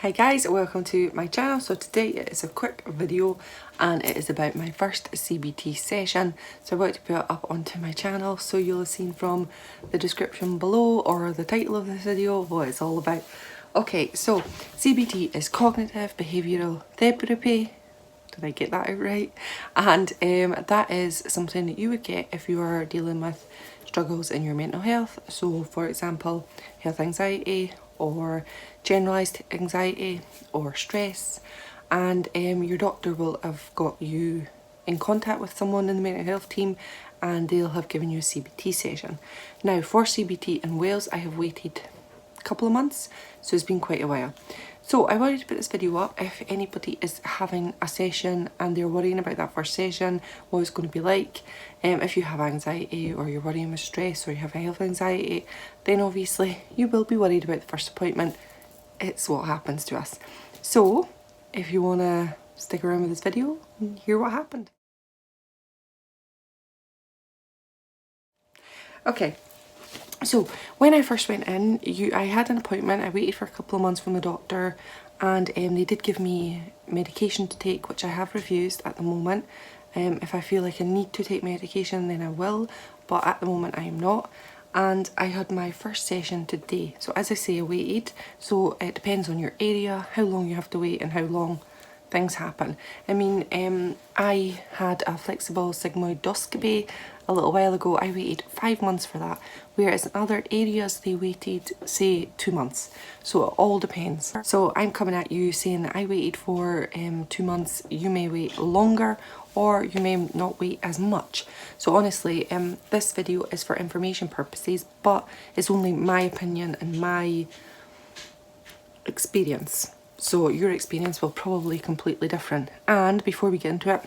Hi guys, welcome to my channel. So today it is a quick video and it is about my first CBT session. So I'm about to put it up onto my channel, so you'll have seen from the description below or the title of this video what it's all about. Okay, so CBT is cognitive behavioural therapy. Did I get that out right? And that is something that you would get if you are dealing with struggles in your mental health. So for example, health anxiety or generalised anxiety or stress, and your doctor will have got you in contact with someone in the mental health team and they'll have given you a CBT session. Now for CBT in Wales I have waited a couple of months, so it's been quite a while. So I wanted to put this video up if anybody is having a session and they're worrying about that first session, what it's going to be like. If you have anxiety or you're worrying with stress or you have health anxiety, then obviously you will be worried about the first appointment. It's what happens to us. So if you want to stick around with this video and hear what happened. Okay. So when I first went in, I had an appointment. I waited for a couple of months from the doctor, and they did give me medication to take, which I have refused at the moment. If I feel like I need to take medication, then I will, but at the moment I am not. And I had my first session today. So as I say, I waited. So it depends on your area, how long you have to wait and how long things happen. I mean, I had a flexible sigmoidoscopy a little while ago. I waited 5 months for that, whereas in other areas they waited, say, 2 months. So it all depends. So I'm coming at you saying that I waited for 2 months. You may wait longer or you may not wait as much. So honestly, this video is for information purposes, but it's only my opinion and my experience. So your experience will probably be completely different. And before we get into it,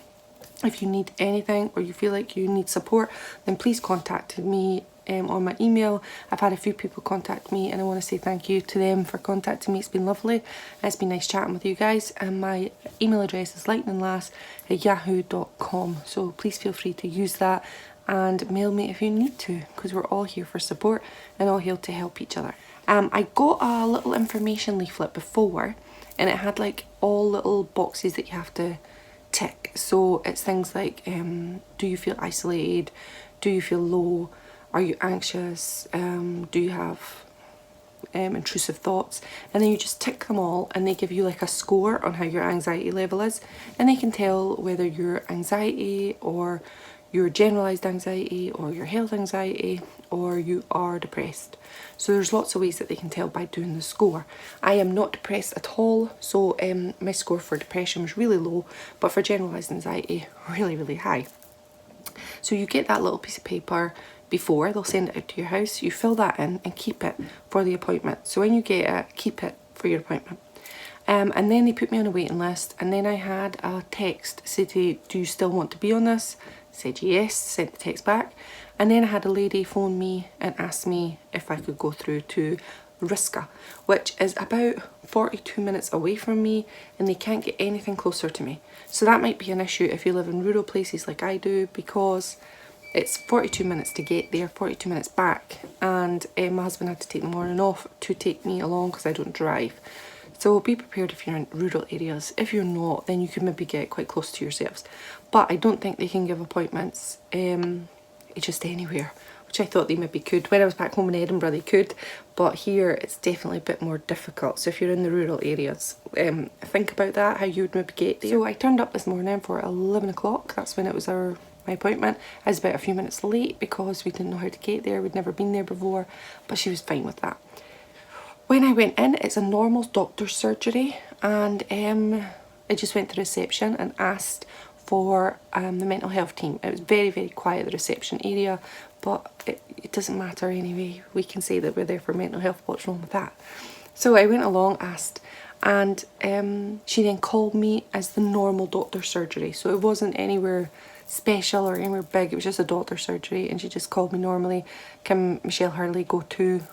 if you need anything or you feel like you need support, then please contact me on my email. I've had a few people contact me and I want to say thank you to them for contacting me. It's been lovely. It's been nice chatting with you guys, and my email address is lightninglass@yahoo.com, so please feel free to use that and mail me if you need to, because we're all here for support and all here to help each other. I got a little information leaflet before, and it had like all little boxes that you have to tick. So it's things like, do you feel isolated? Do you feel low? Are you anxious? Do you have intrusive thoughts? And then you just tick them all and they give you like a score on how your anxiety level is, and they can tell whether your anxiety or your generalised anxiety or your health anxiety or you are depressed. So there's lots of ways that they can tell by doing the score. I am not depressed at all, so my score for depression was really low, but for generalised anxiety, really, really high. So you get that little piece of paper before, they'll send it out to your house, you fill that in and keep it for the appointment. So when you get it, keep it for your appointment. And then they put me on a waiting list, and then I had a text say, do you still want to be on this? Said yes, sent the text back, and then I had a lady phone me and ask me if I could go through to Riska, which is about 42 minutes away from me, and they can't get anything closer to me. So that might be an issue if you live in rural places like I do, because it's 42 minutes to get there, 42 minutes back, and my husband had to take the morning off to take me along because I don't drive. So be prepared if you're in rural areas. If you're not, then you can maybe get quite close to yourselves. But I don't think they can give appointments just anywhere, which I thought they maybe could. When I was back home in Edinburgh they could, but here it's definitely a bit more difficult. So if you're in the rural areas, think about that, how you would maybe get there. So I turned up this morning for 11 o'clock, that's when it was my appointment. I was about a few minutes late because we didn't know how to get there, we'd never been there before, but she was fine with that. When I went in, it's a normal doctor's surgery, and I just went to reception and asked for the mental health team. It was very, very quiet, the reception area, but it doesn't matter anyway. We can say that we're there for mental health, what's wrong with that? So I went along, asked, and she then called me as the normal doctor's surgery. So it wasn't anywhere special or anywhere big, it was just a doctor's surgery, and she just called me normally, can Michelle Hurley go to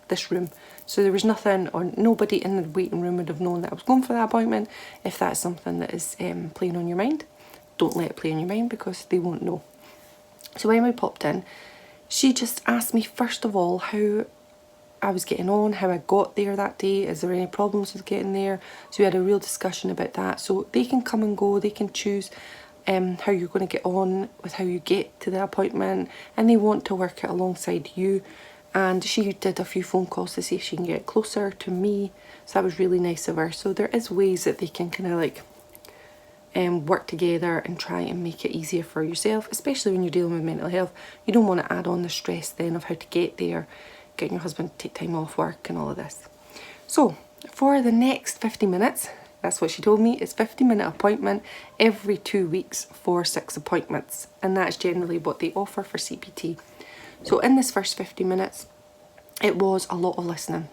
this room? So there was nothing, or nobody in the waiting room would have known that I was going for that appointment. If that's something that is playing on your mind, don't let it play on your mind because they won't know. So when we popped in, she just asked me first of all how I was getting on, how I got there that day, is there any problems with getting there. So we had a real discussion about that. So they can come and go, they can choose how you're going to get on with how you get to the appointment, and they want to work it alongside you. And she did a few phone calls to see if she can get closer to me, so that was really nice of her. So there is ways that they can kind of like work together and try and make it easier for yourself, especially when you're dealing with mental health. You don't want to add on the stress then of how to get there, getting your husband to take time off work and all of this. So for the next 50 minutes, that's what she told me, it's 50-minute appointment every 2 weeks for 6 appointments, and that's generally what they offer for CBT. So in this first 50 minutes, it was a lot of listening.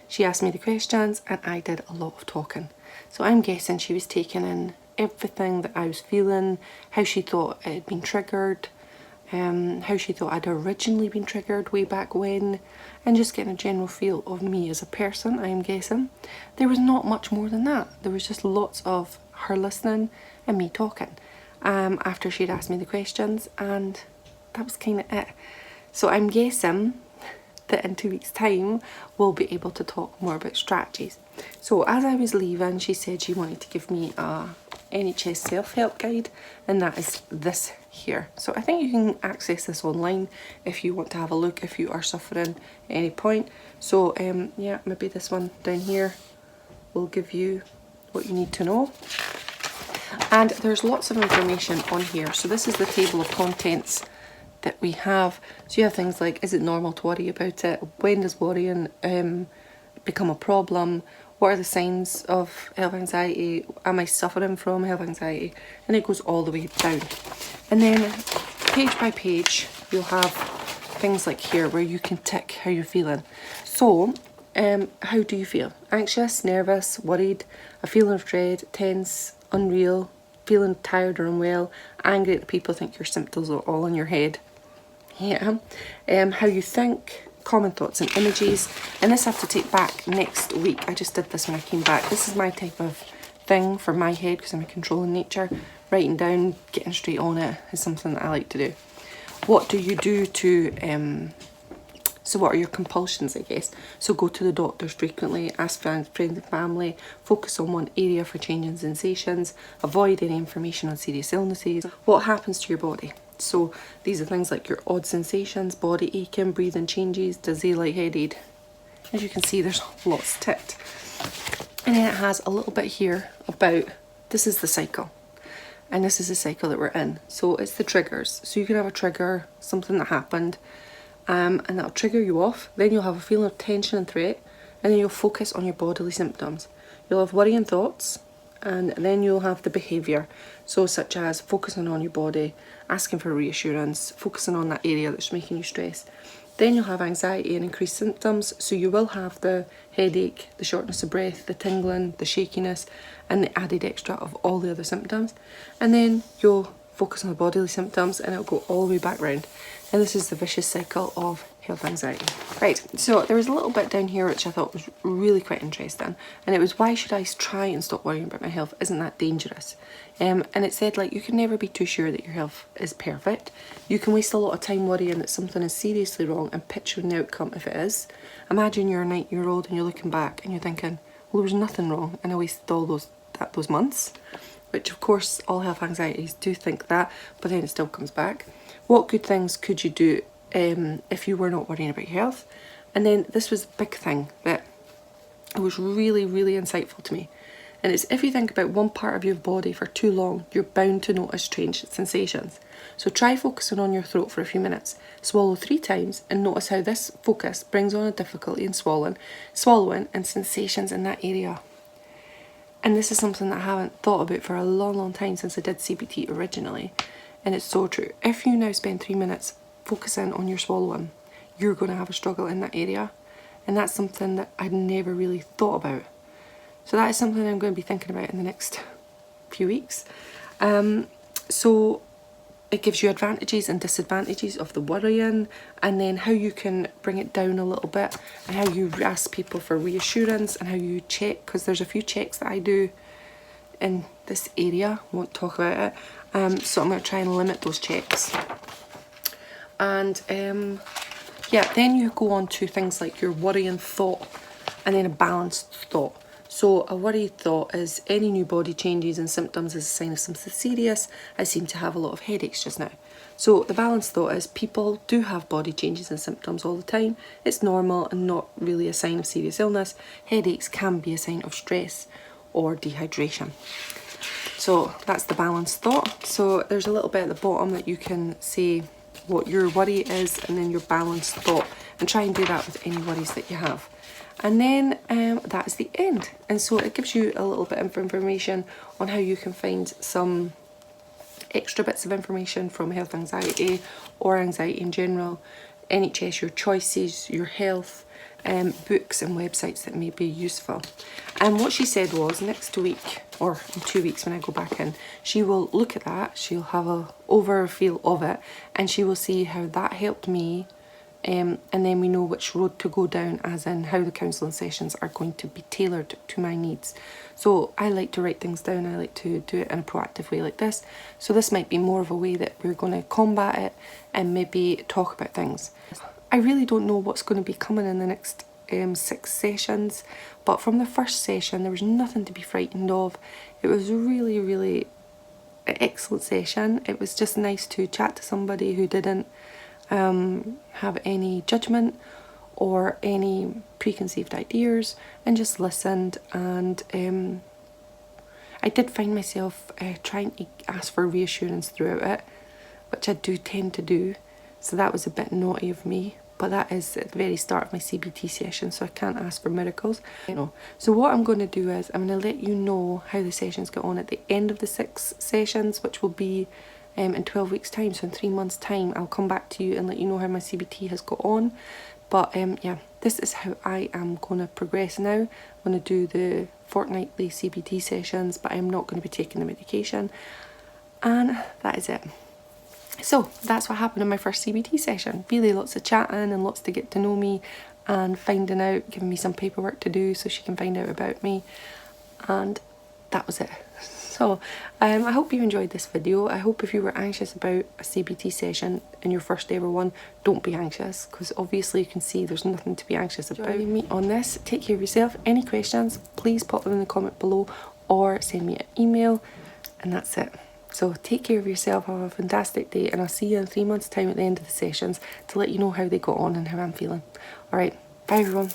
She asked me the questions and I did a lot of talking. So I'm guessing she was taking in everything that I was feeling, how she thought it had been triggered, how she thought I'd originally been triggered way back when, and just getting a general feel of me as a person, I'm guessing. There was not much more than that. There was just lots of her listening and me talking after she'd asked me the questions, and that was kind of it. So I'm guessing that in 2 weeks' time we'll be able to talk more about strategies. So as I was leaving, she said she wanted to give me a NHS self-help guide, and that is this here. So I think you can access this online if you want to have a look if you are suffering at any point. So yeah, maybe this one down here will give you what you need to know. And there's lots of information on here. So this is the table of contents that we have. So you have things like, is it normal to worry about it? When does worrying become a problem? What are the signs of health anxiety? Am I suffering from health anxiety? And it goes all the way down. And then page by page, you'll have things like here where you can tick how you're feeling. So how do you feel? Anxious, nervous, worried, a feeling of dread, tense, unreal, feeling tired or unwell, angry that people think your symptoms are all in your head. Yeah. How you think, common thoughts and images. And this I have to take back next week. I just did this when I came back. This is my type of thing for my head because I'm a controlling nature. Writing down, getting straight on it is something that I like to do. What do you do to so what are your compulsions, I guess? So go to the doctors frequently, ask friends and family, focus on one area for changing sensations, avoid any information on serious illnesses. What happens to your body? So these are things like your odd sensations, body aching, breathing changes, dizzy, lightheaded. As you can see, there's lots ticked. And then it has a little bit here about, this is the cycle. And this is the cycle that we're in. So it's the triggers. So you can have a trigger, something that happened, and that'll trigger you off. Then you'll have a feeling of tension and threat, and then you'll focus on your bodily symptoms. You'll have worrying thoughts, and then you'll have the behaviour. So such as focusing on your body, asking for reassurance, focusing on that area that's making you stressed. Then you'll have anxiety and increased symptoms. So you will have the headache, the shortness of breath, the tingling, the shakiness, and the added extra of all the other symptoms. And then you'll focus on the bodily symptoms and it'll go all the way back round. And this is the vicious cycle of health anxiety. Right, so there was a little bit down here which I thought was really quite interesting, and it was, why should I try and stop worrying about my health? Isn't that dangerous? And it said, like, you can never be too sure that your health is perfect. You can waste a lot of time worrying that something is seriously wrong and picturing the outcome if it is. Imagine you're a 9-year-old and you're looking back and you're thinking, well, there was nothing wrong and I wasted all those months. Which of course all health anxieties do think that, but then it still comes back. What good things could you do if you were not worrying about your health? And then this was the big thing that was really, really insightful to me. And it's, if you think about one part of your body for too long, you're bound to notice strange sensations. So try focusing on your throat for a few minutes. Swallow 3 times and notice how this focus brings on a difficulty in swallowing and sensations in that area. And this is something that I haven't thought about for a long, long time since I did CBT originally. And it's so true. If you now spend 3 minutes focusing on your swallowing, you're going to have a struggle in that area. And that's something that I'd never really thought about. So that is something I'm going to be thinking about in the next few weeks. So it gives you advantages and disadvantages of the worrying, and then how you can bring it down a little bit, and how you ask people for reassurance, and how you check, because there's a few checks that I do in this area. I won't talk about it. So I'm going to try and limit those checks. And yeah, then you go on to things like your worry and thought, and then a balanced thought. So a worried thought is any new body changes and symptoms is a sign of something serious. I seem to have a lot of headaches just now. So the balanced thought is people do have body changes and symptoms all the time. It's normal and not really a sign of serious illness. Headaches can be a sign of stress or dehydration. So that's the balanced thought. So there's a little bit at the bottom that you can say what your worry is and then your balanced thought, and try and do that with any worries that you have. And then that is the end. And so it gives you a little bit of information on how you can find some extra bits of information from health anxiety or anxiety in general, NHS, your choices, your health, books and websites that may be useful. And what she said was next week, or in 2 weeks when I go back in, she will look at that, she'll have a overview of it, and she will see how that helped me. And then we know which road to go down, as in how the counselling sessions are going to be tailored to my needs. So I like to write things down, I like to do it in a proactive way like this. So this might be more of a way that we're going to combat it and maybe talk about things. I really don't know what's going to be coming in the next 6 sessions, but from the first session there was nothing to be frightened of. It was really, really an excellent session. It was just nice to chat to somebody who didn't have any judgment or any preconceived ideas, and just listened. And I did find myself trying to ask for reassurance throughout it, which I do tend to do, so that was a bit naughty of me, but that is at the very start of my CBT session, so I can't ask for miracles. So what I'm going to do is I'm going to let you know how the sessions get on at the end of the 6 sessions, which will be in 12 weeks time. So in 3 months time I'll come back to you and let you know how my CBT has got on. But yeah, this is how I am going to progress now. I'm going to do the fortnightly CBT sessions, but I'm not going to be taking the medication, and that is it. So that's what happened in my first CBT session. Really lots of chatting and lots to get to know me and finding out, giving me some paperwork to do so she can find out about me, and that was it. So I hope you enjoyed this video. I hope if you were anxious about a CBT session in your first ever one, don't be anxious, because obviously you can see there's nothing to be anxious about. Join me on this. Take care of yourself. Any questions, please pop them in the comment below or send me an email, and that's it. So take care of yourself, have a fantastic day, and I'll see you in 3 months time at the end of the sessions to let you know how they got on and how I'm feeling. Alright, bye everyone.